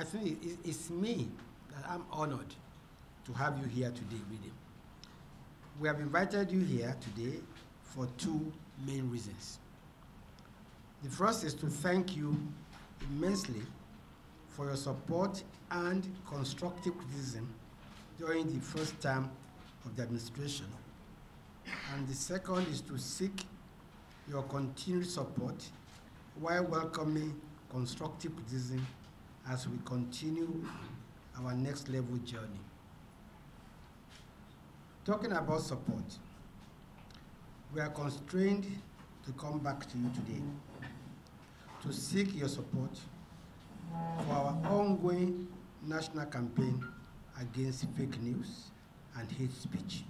think it's me that I'm honored to have you here today, really. We have invited you here today for two main reasons. The first is to thank you immensely for your support and constructive criticism during the first term of the administration. And the second is to seek your continued support while welcoming constructive criticism as we continue our next level journey. Talking about support, we are constrained to come back to you today to seek your support for our ongoing national campaign against fake news and hate speech.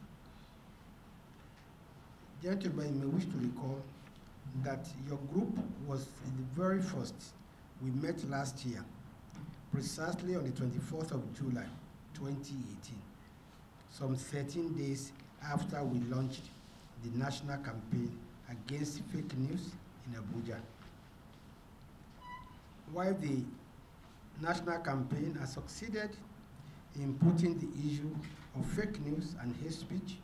Gentlemen, you may wish to recall that your group was the very first we met last year, precisely on the 24th of July, 2018, some 13 days after we launched the national campaign against fake news in Abuja. While the national campaign has succeeded in putting the issue of fake news and hate speech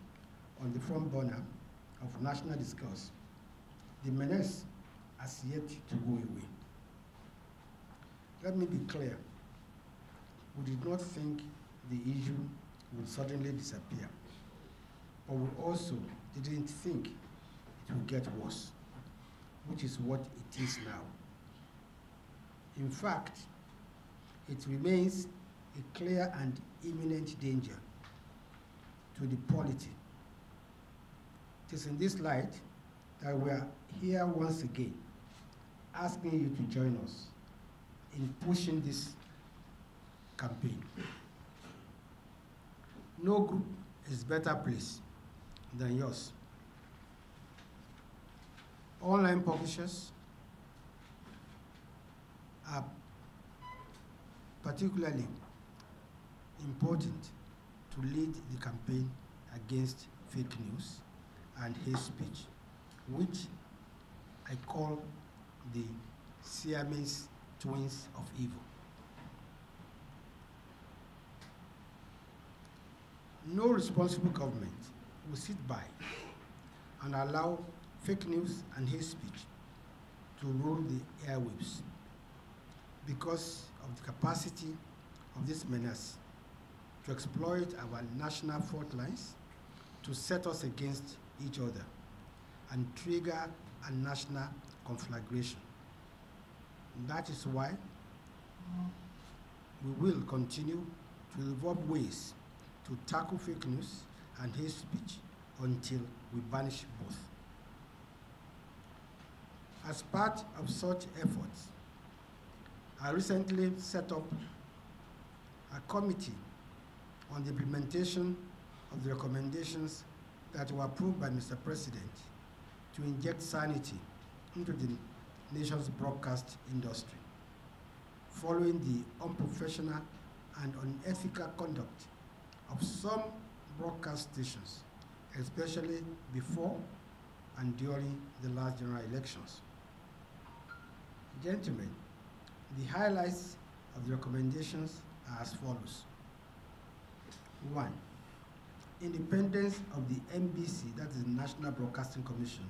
on the front burner of national discourse, the menace has yet to go away. Let me be clear. We did not think the issue would suddenly disappear, but we also didn't think it would get worse, which is what it is now. In fact, it remains a clear and imminent danger to the polity. It is in this light that we are here once again asking you to join us in pushing this campaign. No group is better placed than yours. Online publishers are particularly important to lead the campaign against fake news and hate speech, which I call the Siamese twins of evil. No responsible government will sit by and allow fake news and hate speech to rule the airwaves because of the capacity of this menace to exploit our national fault lines, to set us against each other, and trigger a national conflagration. That is why we will continue to evolve ways to tackle fake news and hate speech until we banish both. As part of such efforts, I recently set up a committee on the implementation of the recommendations that were approved by Mr. President to inject sanity into the nation's broadcast industry, following the unprofessional and unethical conduct of some broadcast stations, especially before and during the last general elections. Gentlemen, the highlights of the recommendations are as follows. 1. Independence of the NBC, that is the National Broadcasting Commission,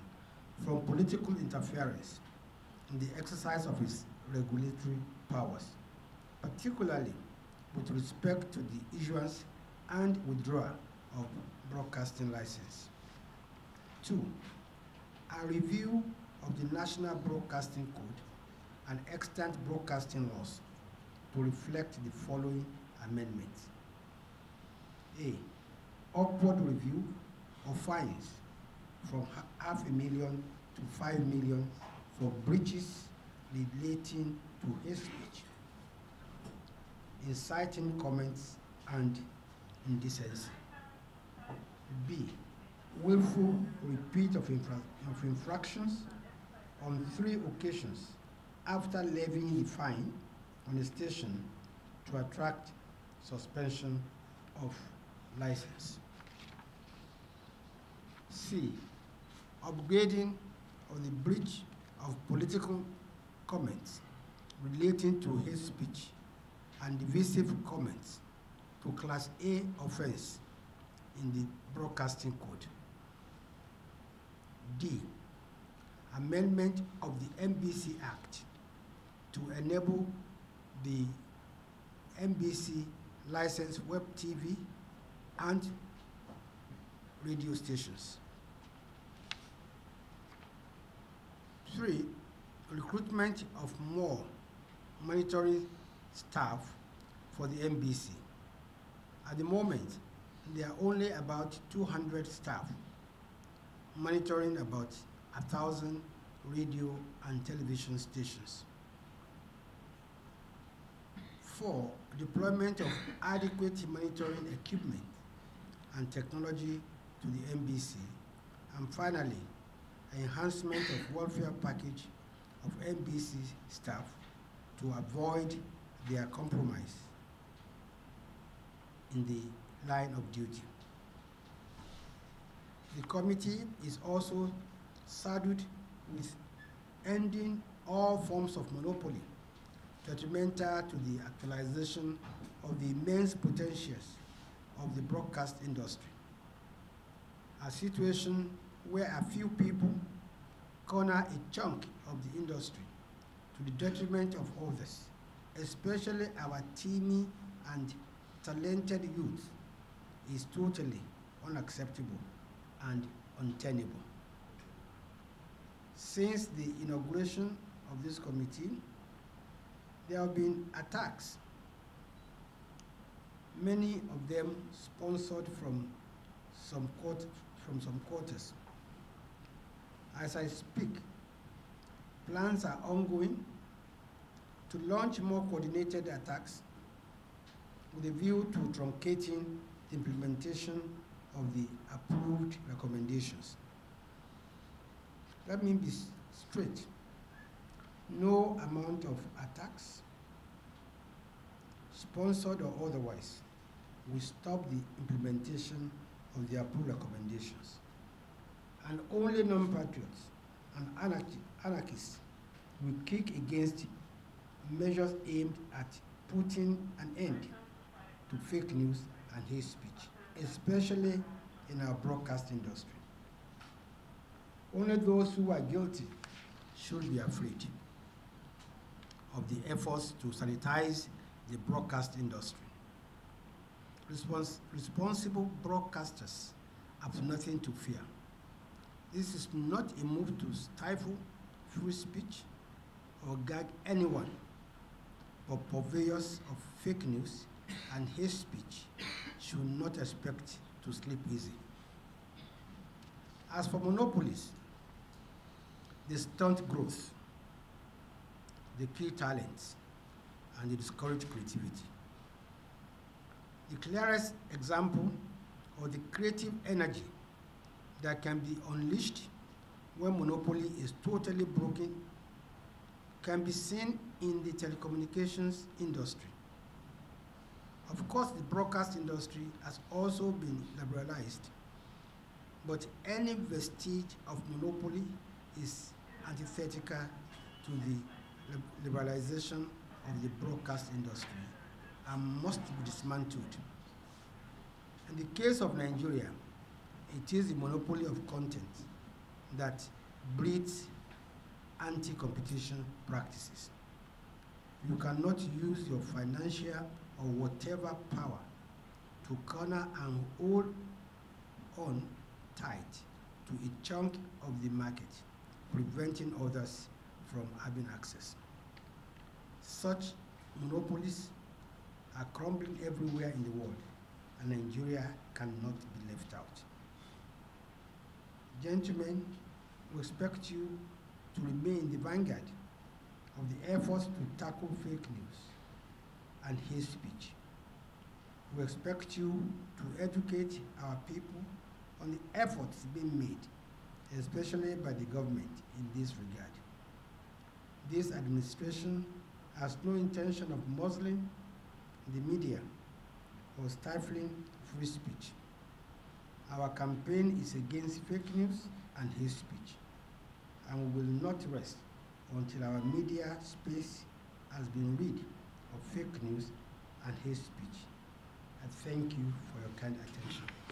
from political interference in the exercise of its regulatory powers, particularly with respect to the issuance and withdrawal of broadcasting license. 2. A review of the National Broadcasting Code and extant broadcasting laws to reflect the following amendments. A. Upward review of fines from $500,000 to $5 million for breaches relating to hate speech, inciting comments, and indecency. B. Willful repeat of infractions on 3 occasions after levying the fine on a station to attract suspension of license. C. Upgrading of the breach of political comments relating to hate speech and divisive comments to Class A offense in the Broadcasting Code. D. Amendment of the NBC Act to enable the NBC licensed web TV and radio stations. 3. Recruitment of more monitoring staff for the NBC. At the moment, there are only about 200 staff monitoring about 1,000 radio and television stations. 4. Deployment of adequate monitoring equipment and technology to the NBC. And finally, enhancement of welfare package of NBC staff to avoid their compromise in the line of duty. The committee is also saddled with ending all forms of monopoly detrimental to the actualization of the immense potentials of the broadcast industry. A situation where a few people corner a chunk of the industry to the detriment of others, especially our teamy and talented youth, is totally unacceptable and untenable. Since the inauguration of this committee, there have been attacks, many of them sponsored from some quarters. As I speak, plans are ongoing to launch more coordinated attacks with a view to truncating the implementation of the approved recommendations. Let me be straight. No amount of attacks, sponsored or otherwise, will stop the implementation of the approved recommendations. And only non-patriots and anarchists will kick against measures aimed at putting an end to fake news and hate speech, especially in our broadcast industry. Only those who are guilty should be afraid of the efforts to sanitize the broadcast industry. Responsible broadcasters have nothing to fear. This is not a move to stifle free speech or gag anyone, but purveyors of fake news and hate speech should not expect to sleep easy. As for monopolies, they stunt growth, they kill talents, and they discourage creativity. The clearest example of the creative energy that can be unleashed when monopoly is totally broken can be seen in the telecommunications industry. Of course, the broadcast industry has also been liberalized, but any vestige of monopoly is antithetical to the liberalization of the broadcast industry and must be dismantled. In the case of Nigeria, it is the monopoly of content that breeds anti-competition practices. You cannot use your financial or whatever power to corner and hold on tight to a chunk of the market, preventing others from having access. Such monopolies are crumbling everywhere in the world, and Nigeria cannot be left out. Gentlemen, we expect you to remain in the vanguard of the efforts to tackle fake news and hate speech. We expect you to educate our people on the efforts being made, especially by the government in this regard. This administration has no intention of muzzling the media or stifling free speech. Our campaign is against fake news and hate speech, and we will not rest until our media space has been rid of fake news and hate speech. I thank you for your kind attention.